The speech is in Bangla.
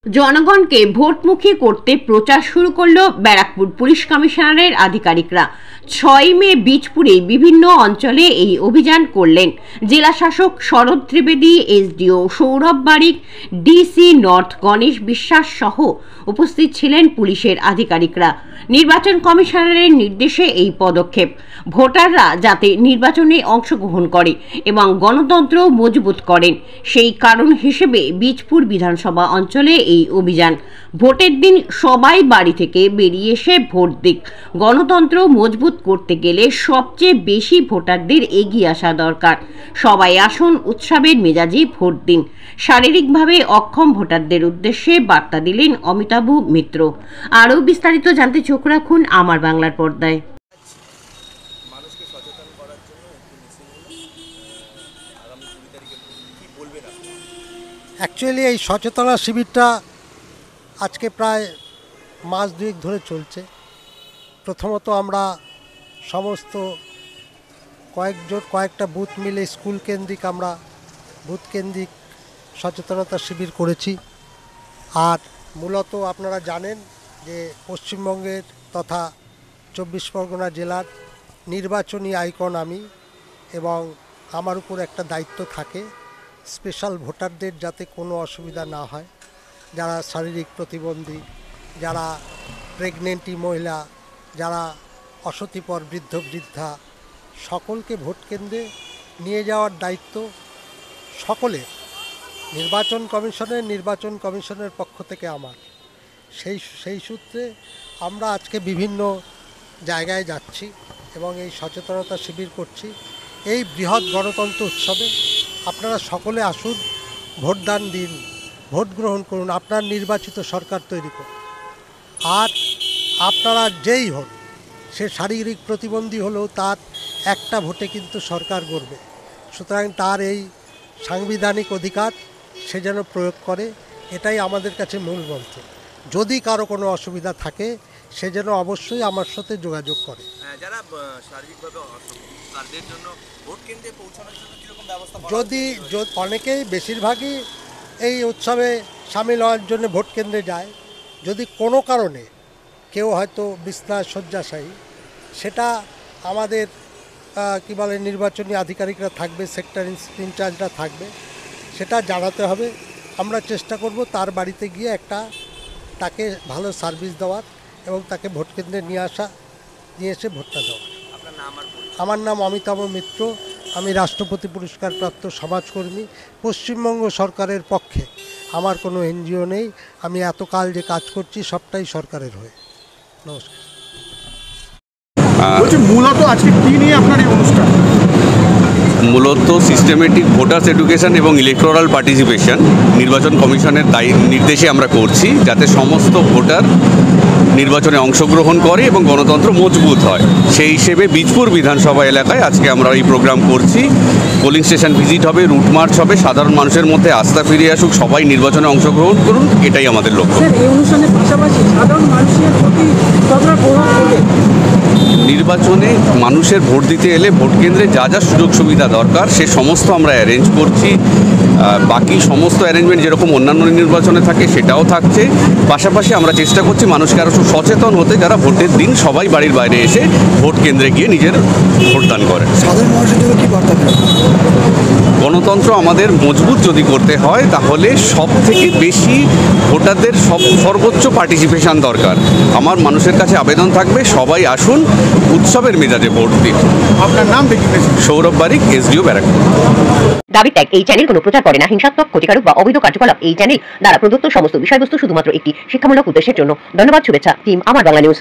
জনগণকে ভোটমুখী করতে প্রচার শুরু করল ব্যারাকপুর পুলিশ কমিশনারের আধিকারিকরা। ৬ মে বীজপুরে বিভিন্ন অঞ্চলে এই অভিযান করলেন জেলা শাসক শরৎ ত্রিবেদী, এসডিও সৌরভ বারিক, ডিসি নর্থ গণেশ বিশ্বাস সহ উপস্থিত ছিলেন পুলিশের আধিকারিকরা। নির্বাচন কমিশনারের নির্দেশে এই পদক্ষেপ ভোটাররা যাতে নির্বাচনে অংশগ্রহণ করে এবং গণতন্ত্র মজবুত করেন সেই কারণ হিসেবে বীজপুর বিধানসভা অঞ্চলে এই অভিযান। ভোটের দিন সবাই বাড়ি থেকে বেরিয়ে এসে ভোট দিক। গণতন্ত্র মজবুত করতে গেলে সবচেয়ে বেশি ভোটারদের এগিয়ে আসা দরকার। সবাই আসুন, উৎসবের মেজাজে ভোট দিন। শারীরিকভাবে অক্ষম ভোটারদের উদ্দেশ্যে বার্তা দিলেন অমিতাভ মিত্র। আরও বিস্তারিত জানতে চোখ রাখুন আমার বাংলার পর্দায়। অ্যাকচুয়ালি এই সচেতনতা শিবিরটা আজকে প্রায় মাস দুয়েক ধরে চলছে। প্রথমত আমরা সমস্ত কয়েকটা বুথ মিলে স্কুল কেন্দ্রিক আমরা বুথ কেন্দ্রিক সচেতনতা শিবির করেছি। আর মূলত আপনারা জানেন যে পশ্চিমবঙ্গের তথা ২৪ পরগনা জেলার নির্বাচনী আইকন আমি, এবং আমার উপর একটা দায়িত্ব থাকে স্পেশাল ভোটারদের যাতে কোনো অসুবিধা না হয়, যারা শারীরিক প্রতিবন্ধী, যারা প্রেগনেন্টি মহিলা, যারা অসতিপর বৃদ্ধ বৃদ্ধা, সকলকে ভোট কেন্দ্রে নিয়ে যাওয়ার দায়িত্ব সকলের। নির্বাচন কমিশনের পক্ষ থেকে আমার। সেই সূত্রে আমরা আজকে বিভিন্ন জায়গায় যাচ্ছি এবং এই সচেতনতা শিবির করছি। এই বৃহৎ গণতন্ত্র উৎসবে আপনারা সকলে আসুন, ভোটদান দিন, ভোট গ্রহণ করুন, আপনার নির্বাচিত সরকার তৈরি করুন। আর আপনারা যেই হন, সে শারীরিক প্রতিবন্ধী হলেও তার একটা ভোটে কিন্তু সরকার গড়বে। সুতরাং তার এই সাংবিধানিক অধিকার সে যেন প্রয়োগ করে, এটাই আমাদের কাছে মূল মন্ত্র। যদি কারো কোনো অসুবিধা থাকে সে যেন অবশ্যই আমার সাথে যোগাযোগ করে। যারা শারীরিকভাবে তাদের জন্য ভোট কেন্দ্রে পৌঁছানোর জন্য কিরকম ব্যবস্থা? যদি অনেকেই, বেশিরভাগই এই উৎসবে সামিল হওয়ার জন্য ভোট কেন্দ্রে যায়। যদি কোনো কারণে কেউ হয়তো বিছনা শয্যাশায়ী, সেটা আমাদের নির্বাচনী আধিকারিকরা থাকবে, সেক্টর ইনচার্জরা থাকবে, সেটা জানাতে হবে। আমরা চেষ্টা করব তার বাড়িতে গিয়ে তাকে ভালো সার্ভিস দেওয়ার এবং তাকে ভোট কেন্দ্রে নিয়ে এসে ভোটটা দেওয়ার। আমার নাম অমিতাভ মিত্র, আমি রাষ্ট্রপতি পুরস্কারপ্রাপ্ত সমাজকর্মী। পশ্চিমবঙ্গ সরকারের পক্ষে আমার কোনো এনজিও নেই। আমি এতকাল যে কাজ করছি সবটাই সরকারের হয়ে। নমস্কার। মূলত আজকে কী নিয়ে আপনার এই অনুষ্ঠান? মূলত সিস্টেমেটিক ভোটার্স এডুকেশন এবং ইলেকটোরাল পার্টিসিপেশন নির্বাচন কমিশনের নির্দেশে আমরা করছি, যাতে সমস্ত ভোটার নির্বাচনে অংশগ্রহণ করে এবং গণতন্ত্র মজবুত হয়। সেই হিসেবে বীজপুর বিধানসভা এলাকায় আজকে আমরা এই প্রোগ্রাম করছি। পোলিং স্টেশন ভিজিট হবে, রুট মার্চ হবে, সাধারণ মানুষের মধ্যে আস্থা ফিরে আসুক, সবাই নির্বাচনে অংশগ্রহণ করুন, এটাই আমাদের লক্ষ্য। নির্বাচনে মানুষের ভোট দিতে এলে ভোট কেন্দ্রে যা যা সুযোগ সুবিধা দরকার সে সমস্ত আমরা অ্যারেঞ্জ করছি। বাকি সমস্ত অ্যারেঞ্জমেন্ট যেরকম অন্যান্য নির্বাচনে থাকে সেটাও থাকছে। পাশাপাশি আমরা চেষ্টা করছি মানুষকে আরও সচেতন হতে, যারা ভোটের দিন সবাই বাড়ির বাইরে এসে ভোট কেন্দ্রে গিয়ে নিজের ভোটদান করে। সাধারণ মানুষের জন্য কি বার্তা? গণতন্ত্র আমাদের মজবুত যদি করতে হয় তাহলে সব থেকে বেশি ভোটারদের সর্বোচ্চ পার্টিসিপেশন দরকার। আমার মানুষের কাছে আবেদন থাকবে, সবাই আসুন, উৎসবের মেজাজে ভোট দিন। আপনার নাম দেখি? সৌরভ বারিক, এসডিও ব্যারাকপুর। দাবি ত্যাগ এই চ্যানেল কোনো প্রচার করে না। হিংসাত্মক, ক্ষতিকারক বা অবৈধ কার্যকলাপ এই চ্যানেল দ্বারা প্রদত্ত সমস্ত বিষয়বস্তু শুধুমাত্র একটি শিক্ষামূলক উদ্দেশ্যের জন্য। ধন্যবাদ। শুভেচ্ছা টিম আমার বাংলা নিউজ।